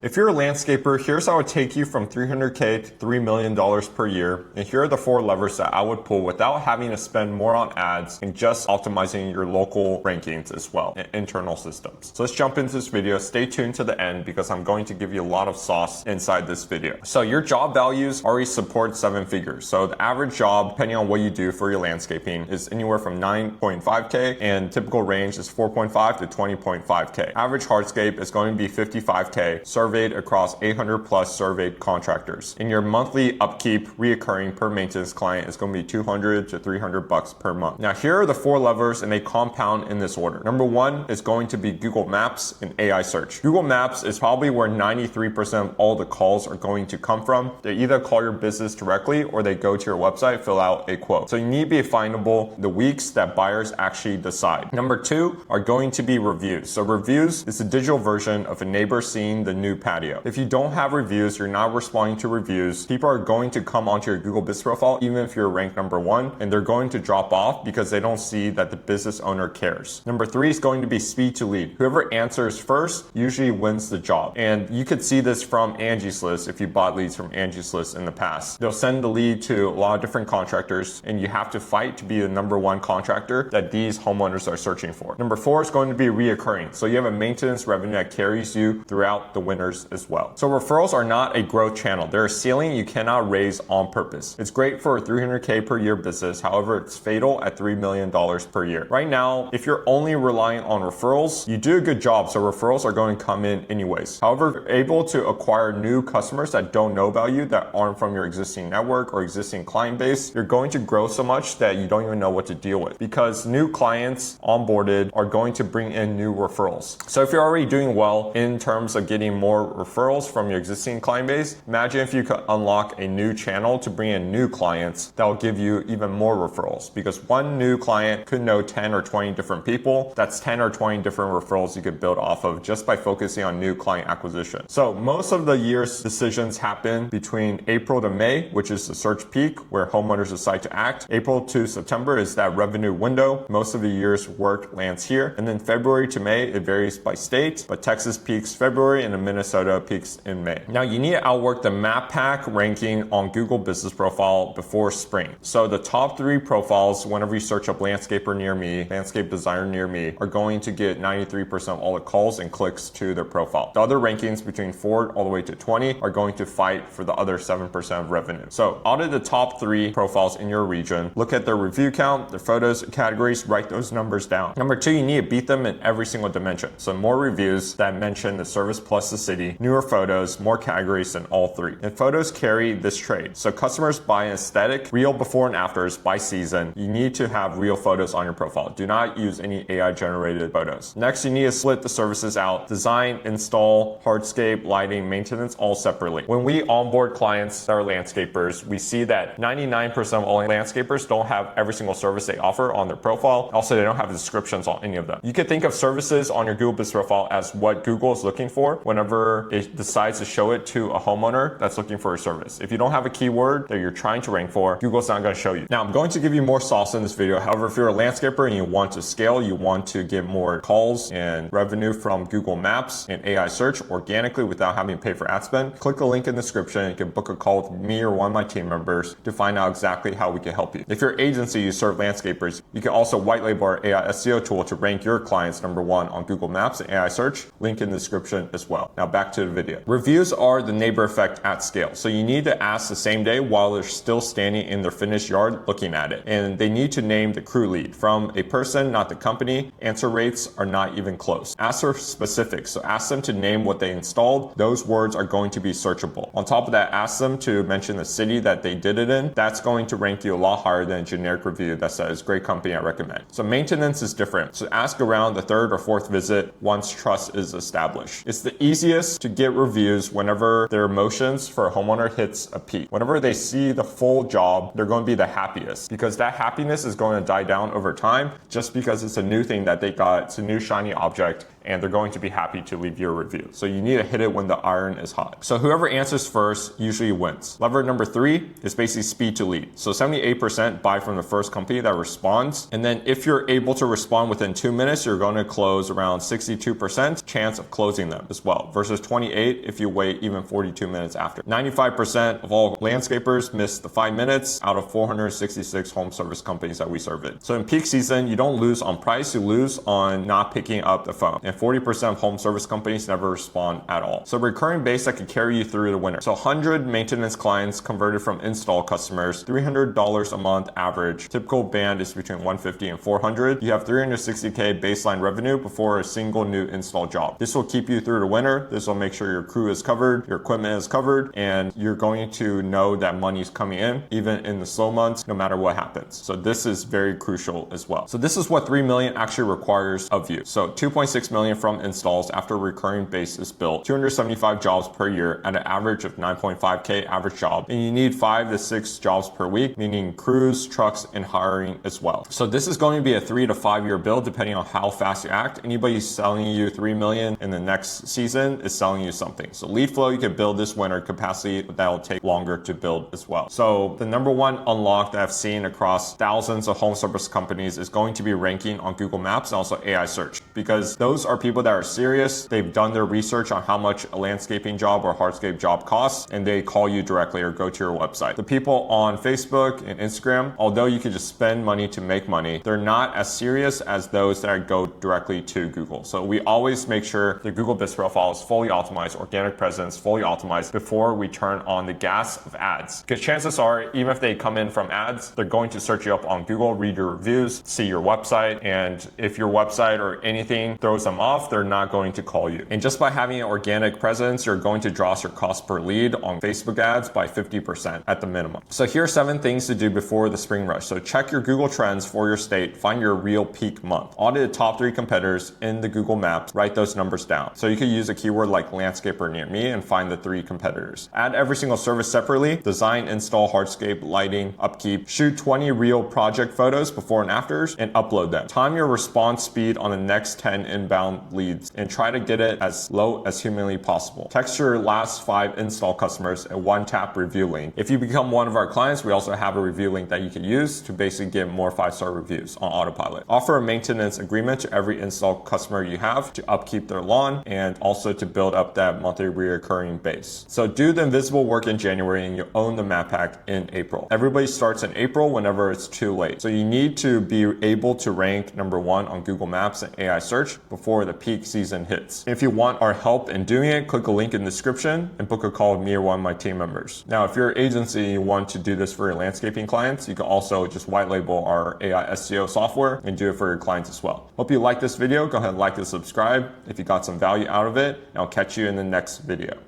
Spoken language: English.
If you're a landscaper, here's how it would take you from $300K to $3 million per year. And here are the 4 levers that I would pull without having to spend more on ads and just optimizing your local rankings as well and internal systems. So let's jump into this video. Stay tuned to the end because I'm going to give you a lot of sauce inside this video. So your job values already support 7 figures. So the average job, depending on what you do for your landscaping, is anywhere from 9.5K and typical range is 4.5 to 20.5K. Average hardscape is going to be 55K. Surveyed across 800 plus surveyed contractors. And your monthly upkeep reoccurring per maintenance client is going to be 200 to 300 bucks per month. Now here are the 4 levers and they compound in this order. Number 1 is going to be Google Maps and AI search. Google Maps is probably where 93% of all the calls are going to come from. They either call your business directly or they go to your website, fill out a quote. So you need to be findable the weeks that buyers actually decide. Number 2 are going to be reviews. So reviews is a digital version of a neighbor seeing the new patio. If you don't have reviews, you're not responding to reviews, people are going to come onto your Google business profile even if you're ranked number 1, and they're going to drop off because they don't see that the business owner cares. Number 3 is going to be speed to lead. Whoever answers first usually wins the job. And you could see this from Angie's List if you bought leads from Angie's List in the past. They'll send the lead to a lot of different contractors and you have to fight to be the number 1 contractor that these homeowners are searching for. Number 4 is going to be reoccurring. So you have a maintenance revenue that carries you throughout the winters as well. So referrals are not a growth channel. They're a ceiling you cannot raise on purpose. It's great for a 300K per year business. However, it's fatal at $3 million per year. Right now, if you're only relying on referrals, you do a good job. So referrals are going to come in anyways. However, if you're able to acquire new customers that don't know about you, that aren't from your existing network or existing client base, you're going to grow so much that you don't even know what to deal with because new clients onboarded are going to bring in new referrals. So if you're already doing well in terms of getting more referrals from your existing client base, imagine if you could unlock a new channel to bring in new clients that will give you even more referrals, because one new client could know 10 or 20 different people. That's 10 or 20 different referrals you could build off of just by focusing on new client acquisition. So most of the year's decisions happen between April to May, which is the search peak where homeowners decide to act. April to September is that revenue window. Most of the year's work lands here. And then February to May, it varies by state, but Texas peaks February and Minnesota peaks in May. Now you need to outwork the map pack ranking on Google Business Profile before spring. So the top 3 profiles, whenever you search up landscaper near me, landscape designer near me, are going to get 93% of all the calls and clicks to their profile. The other rankings between 4 all the way to 20 are going to fight for the other 7% of revenue. So audit the top 3 profiles in your region, look at their review count, their photos, categories, write those numbers down. Number 2, you need to beat them in every single dimension. So more reviews that mention the service plus the city, newer photos, more categories than all 3. And photos carry this trade. So customers buy an aesthetic, real before and afters by season. You need to have real photos on your profile. Do not use any AI generated photos. Next, you need to split the services out. Design, install, hardscape, lighting, maintenance, all separately. When we onboard clients that are landscapers, we see that 99% of all landscapers don't have every single service they offer on their profile. Also, they don't have descriptions on any of them. You could think of services on your Google Business Profile as what Google is looking for whenever it decides to show it to a homeowner that's looking for a service. If you don't have a keyword that you're trying to rank for, Google's not going to show you. Now, I'm going to give you more sauce in this video. However, if you're a landscaper and you want to scale, you want to get more calls and revenue from Google Maps and AI search organically without having to pay for ad spend, click the link in the description. You can book a call with me or one of my team members to find out exactly how we can help you. If you're an agency, you serve landscapers, you can also white label our AI SEO tool to rank your clients number 1 on Google Maps and AI search. Link in the description as well. Now back to the video. Reviews are the neighbor effect at scale. So you need to ask the same day while they're still standing in their finished yard looking at it. And they need to name the crew lead from a person, not the company. Answer rates are not even close. Ask for specifics. So ask them to name what they installed. Those words are going to be searchable. On top of that, ask them to mention the city that they did it in. That's going to rank you a lot higher than a generic review that says, great company, I recommend. So maintenance is different. So ask around the 3rd or 4th visit once trust is established. It's the easiest to get reviews whenever their emotions for a homeowner hits a peak. Whenever they see the full job, they're going to be the happiest because that happiness is going to die down over time just because it's a new thing that they got. It's a new shiny object and they're going to be happy to leave you a review. So you need to hit it when the iron is hot. So whoever answers first usually wins. Lever number 3 is basically speed to lead. So 78% buy from the first company that responds. And then if you're able to respond within 2 minutes, you're going to close around 62% chance of closing them as well, versus 28 if you wait even 42 minutes after. 95% of all landscapers miss the 5 minutes out of 466 home service companies that we surveyed. So in peak season, you don't lose on price, you lose on not picking up the phone. And 40% of home service companies never respond at all. So recurring base that could carry you through the winter. So 100 maintenance clients converted from install customers, $300 a month average. Typical band is between 150 and 400. You have 360K baseline revenue before a single new install job. This will keep you through the winter. This will make sure your crew is covered, your equipment is covered, and you're going to know that money is coming in even in the slow months, no matter what happens. So this is very crucial as well. So this is what 3 million actually requires of you. So 2.6 million from installs after recurring base is built, 275 jobs per year at an average of 9.5K average job. And you need 5 to 6 jobs per week, meaning crews, trucks, and hiring as well. So this is going to be a 3 to 5 year build depending on how fast you act. Anybody selling you 3 million in the next season is selling you something. So lead flow, you can build this winter capacity, but that will take longer to build as well. So the number one unlock that I've seen across thousands of home service companies is going to be ranking on Google Maps and also AI search, because those are people that are serious. They've done their research on how much a landscaping job or hardscape job costs, and they call you directly or go to your website. The people on Facebook and Instagram, although you can just spend money to make money, they're not as serious as those that go directly to Google. So we always make sure the Google Business Profile is fully optimized, organic presence fully optimized before we turn on the gas of ads. Because chances are, even if they come in from ads, they're going to search you up on Google, read your reviews, see your website, and if your website or anything throws them off, they're not going to call you. And just by having an organic presence, you're going to drop your cost per lead on Facebook ads by 50% at the minimum. So here are 7 things to do before the spring rush. So check your Google Trends for your state, find your real peak month. Audit the top 3 competitors in the Google Maps, write those numbers down. So you could use a keyword like landscaper near me and find the 3 competitors. Add every single service separately, design, install, hardscape, lighting, upkeep, shoot 20 real project photos before and afters, and upload them. Time your response speed on the next 10 inbound leads and try to get it as low as humanly possible. Text your last 5 install customers a 1-tap review link. If you become one of our clients, we also have a review link that you can use to basically get more 5-star reviews on autopilot. Offer a maintenance agreement to every install customer you have to upkeep their lawn and also to build up that monthly recurring base. So do the invisible work in January and you own the map pack in April. Everybody starts in April whenever it's too late. So you need to be able to rank number 1 on Google Maps and AI search before the peak season hits. If you want our help in doing it, click a link in the description and book a call with me or one of my team members. Now, if you're an agency and you want to do this for your landscaping clients, you can also just white label our AI SEO software and do it for your clients as well. Hope you like this video. Go ahead and like and subscribe if you got some value out of it, and I'll catch you in the next video.